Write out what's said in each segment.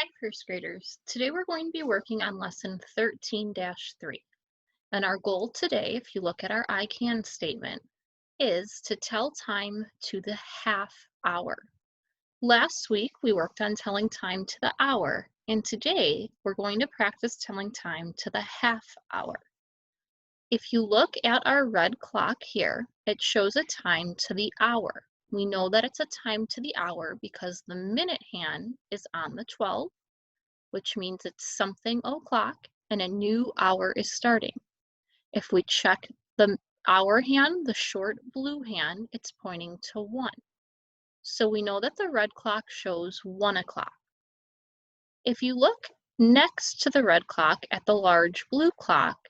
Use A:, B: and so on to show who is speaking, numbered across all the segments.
A: Hi, first graders. Today we're going to be working on lesson 13-3. And our goal today, if you look at our I can statement, is to tell time to the half hour. Last week we worked on telling time to the hour, and today we're going to practice telling time to the half hour. If you look at our red clock here, it shows a time to the hour. We know that it's a time to the hour because the minute hand is on the 12, which means it's something o'clock and a new hour is starting. If we check the hour hand, the short blue hand, it's pointing to 1. So we know that the red clock shows 1 o'clock. If you look next to the red clock at the large blue clock,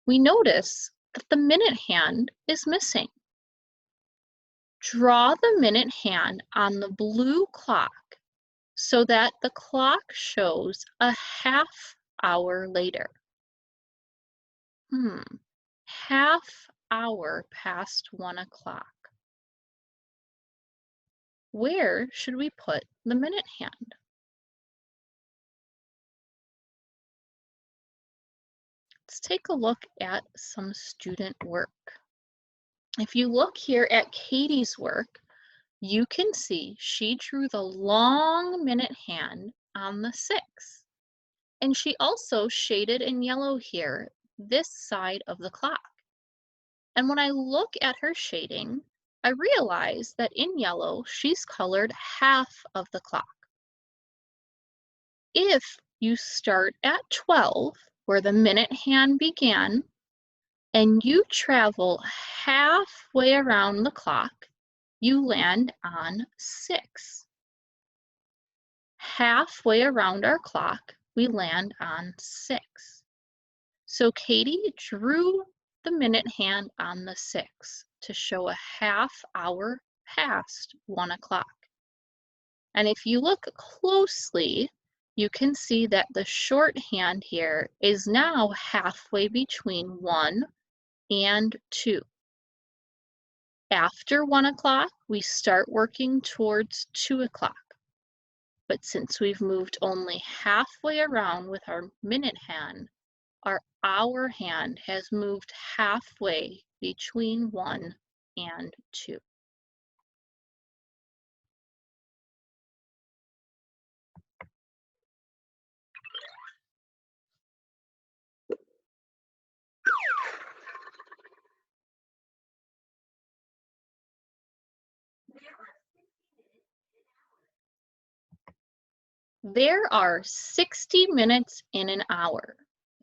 A: we notice that the minute hand is missing. Draw the minute hand on the blue clock so that the clock shows a half hour later. Half hour past 1 o'clock. Where should we put the minute hand? Let's take a look at some student work. If you look here at Katie's work, you can see she drew the long minute hand on the 6. And she also shaded in yellow here, this side of the clock. And when I look at her shading, I realize that in yellow, she's colored half of the clock. If you start at 12, where the minute hand began, and you travel halfway around the clock, you land on 6. Halfway around our clock, we land on 6. So Katie drew the minute hand on the 6 to show a half hour past 1 o'clock. And if you look closely, you can see that the shorthand here is now halfway between 1 and 2. After 1 o'clock, we start working towards 2 o'clock. But since we've moved only halfway around with our minute hand, our hour hand has moved halfway between 1 and 2. There are 60 minutes in an hour.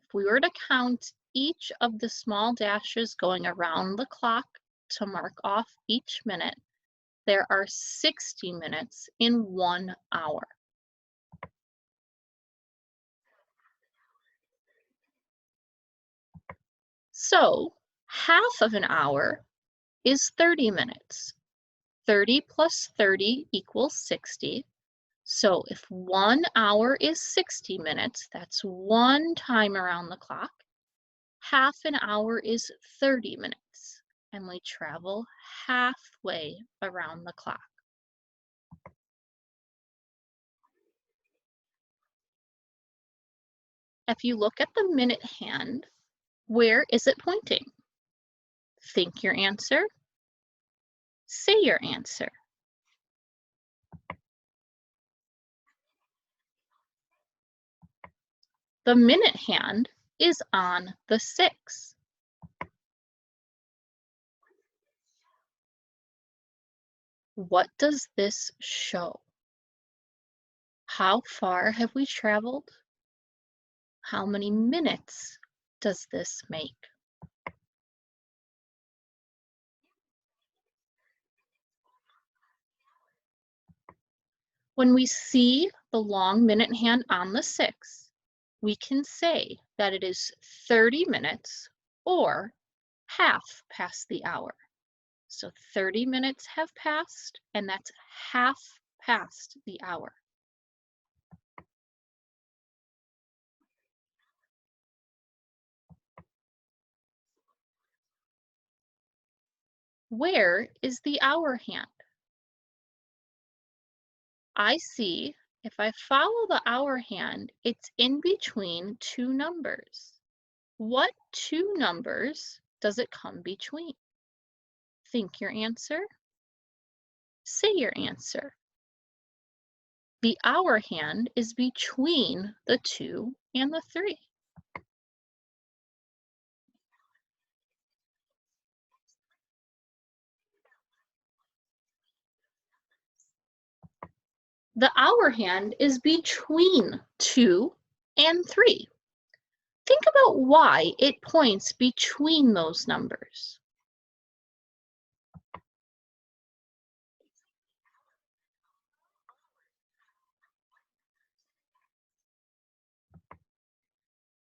A: If we were to count each of the small dashes going around the clock to mark off each minute, there are 60 minutes in 1 hour. So half of an hour is 30 minutes. 30 plus 30 equals 60. So if 1 hour is 60 minutes, that's 1 time around the clock. Half an hour is 30 minutes, and we travel halfway around the clock. If you look at the minute hand, where is it pointing? Think your answer. Say your answer. The minute hand is on the 6. What does this show? How far have we traveled? How many minutes does this make? When we see the long minute hand on the 6, we can say that it is 30 minutes or half past the hour. So 30 minutes have passed, and that's half past the hour. Where is the hour hand? I see If I follow the hour hand, it's in between two numbers. What two numbers does it come between? Think your answer. Say your answer. The hour hand is between the 2 and the 3. The hour hand is between 2 and 3. Think about why it points between those numbers.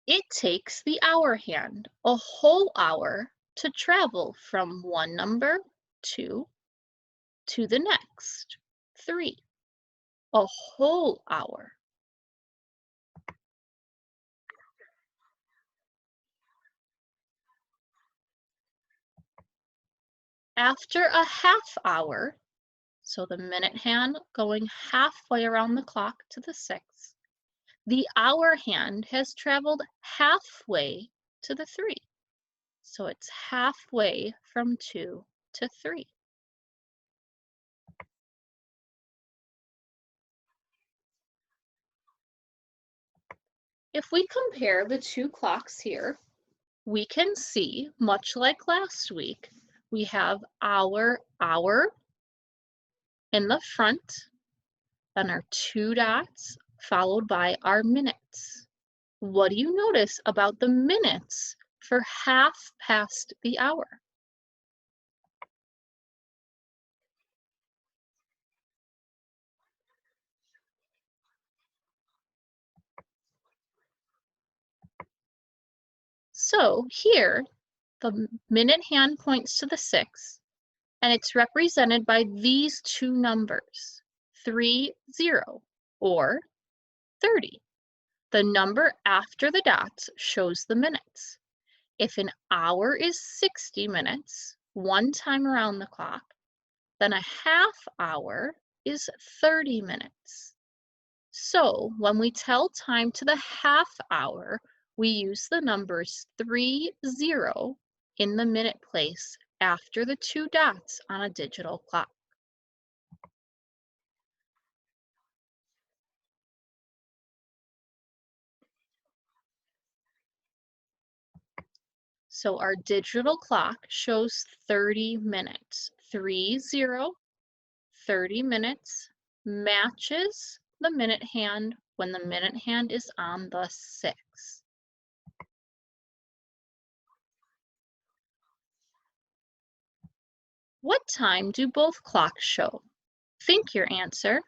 A: It takes the hour hand a whole hour to travel from one number, 2, to the next, 3. A whole hour. After a half hour, so the minute hand going halfway around the clock to the 6, the hour hand has traveled halfway to the 3. So it's halfway from 2 to 3. If we compare the two clocks here, we can see, much like last week, we have our hour in the front and our 2 dots followed by our minutes. What do you notice about the minutes for half past the hour? So here, the minute hand points to the 6, and it's represented by these two numbers, 30 or 30. The number after the dots shows the minutes. If an hour is 60 minutes, one time around the clock, then a half hour is 30 minutes. So when we tell time to the half hour, we use the numbers 30 in the minute place after the two dots on a digital clock. So our digital clock shows 30 minutes. 30 minutes matches the minute hand when the minute hand is on the 6. What time do both clocks show? Think your answer.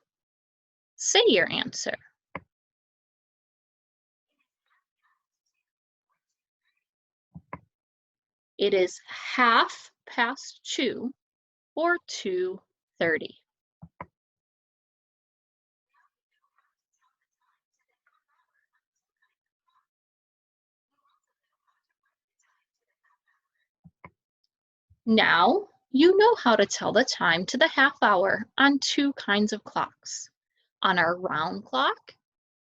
A: Say your answer. It is half past 2 or 2:30. Now you know how to tell the time to the half hour on two kinds of clocks. On our round clock,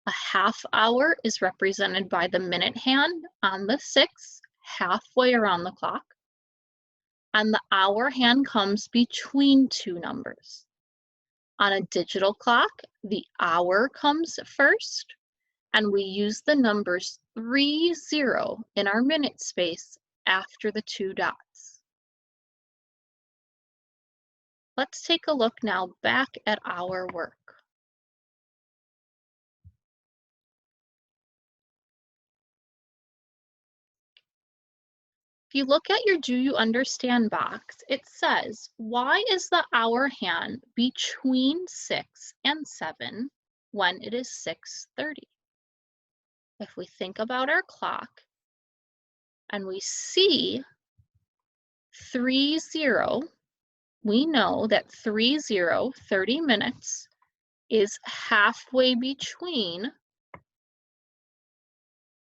A: a half hour is represented by the minute hand on the 6, halfway around the clock, and the hour hand comes between two numbers. On a digital clock, the hour comes first, and we use the numbers 30 in our minute space after the two dots. Let's take a look now back at our work. If you look at your Do You Understand box, it says, why is the hour hand between 6 and 7 when it is 6:30? If we think about our clock and we see 30, we know that 30 minutes, is halfway between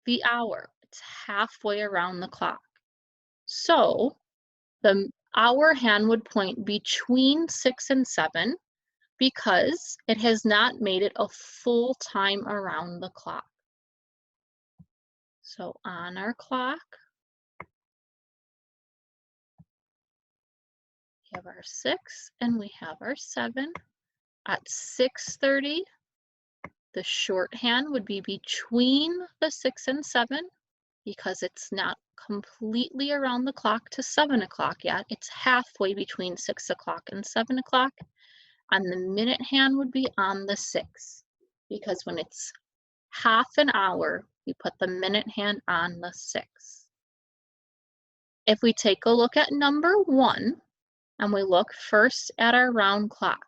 A: the hour. It's halfway around the clock. So the hour hand would point between 6 and 7. because it has not made it a full time around the clock. So on our clock, we have our 6 and we have our 7. At 6:30, the shorthand would be between the 6 and 7 because it's not completely around the clock to 7 o'clock yet. It's halfway between 6 o'clock and 7 o'clock. And the minute hand would be on the 6 because when it's half an hour, we put the minute hand on the 6. If we take a look at number 1 and we look first at our round clock,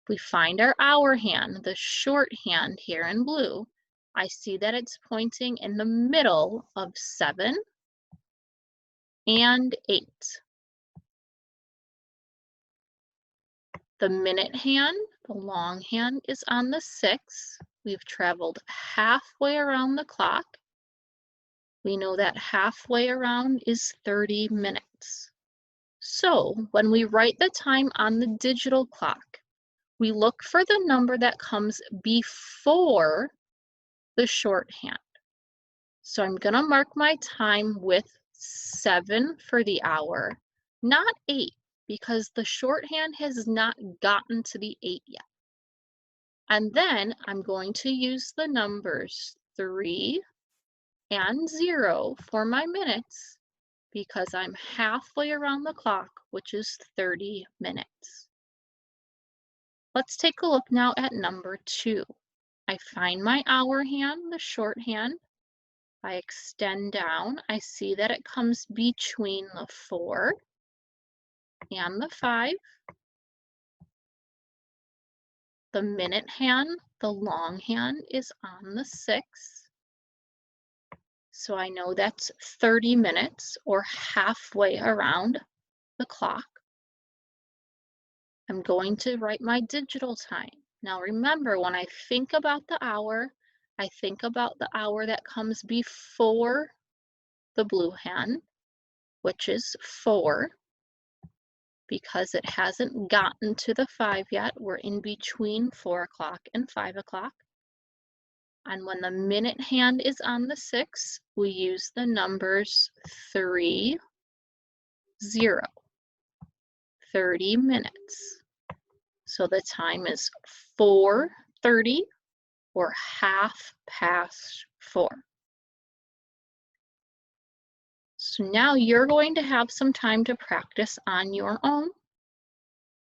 A: we find our hour hand, the short hand here in blue. I see that it's pointing in the middle of 7 and 8. The minute hand, the long hand, is on the 6. We've traveled halfway around the clock. We know that halfway around is 30 minutes. So when we write the time on the digital clock, we look for the number that comes before the shorthand. So I'm going to mark my time with 7 for the hour, not 8, because the shorthand has not gotten to the 8 yet. And then I'm going to use the numbers 3 and 0 for my minutes because I'm halfway around the clock, which is 30 minutes. Let's take a look now at number 2. I find my hour hand, the shorthand. I extend down. I see that it comes between the 4 and the 5. The minute hand, the long hand, is on the 6. So I know that's 30 minutes or halfway around the clock. I'm going to write my digital time. Now remember, when I think about the hour, I think about the hour that comes before the blue hand, which is 4, because it hasn't gotten to the 5 yet. We're in between 4 o'clock and 5 o'clock. And when the minute hand is on the 6, we use the numbers 3, 0, 30 minutes. So the time is 4:30 or 4:30. So now you're going to have some time to practice on your own,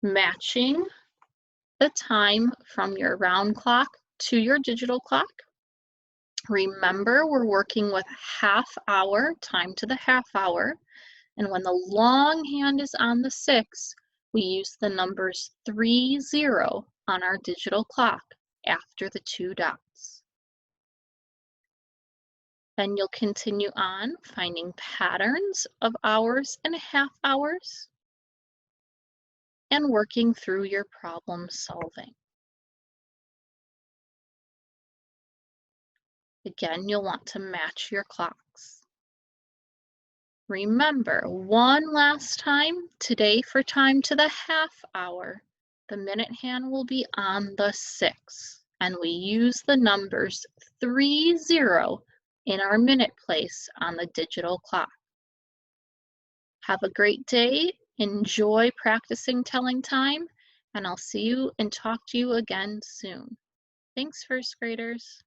A: matching the time from your round clock to your digital clock. Remember, we're working with half hour, time to the half hour. And when the long hand is on the 6, we use the numbers 3, 0 on our digital clock after the 2 dots. Then you'll continue on finding patterns of hours and half hours and working through your problem solving. Again, you'll want to match your clocks. Remember, one last time, today for time to the half hour, the minute hand will be on the 6, and we use the numbers 3, 0 in our minute place on the digital clock. Have a great day, enjoy practicing telling time, and I'll see you and talk to you again soon. Thanks, first graders.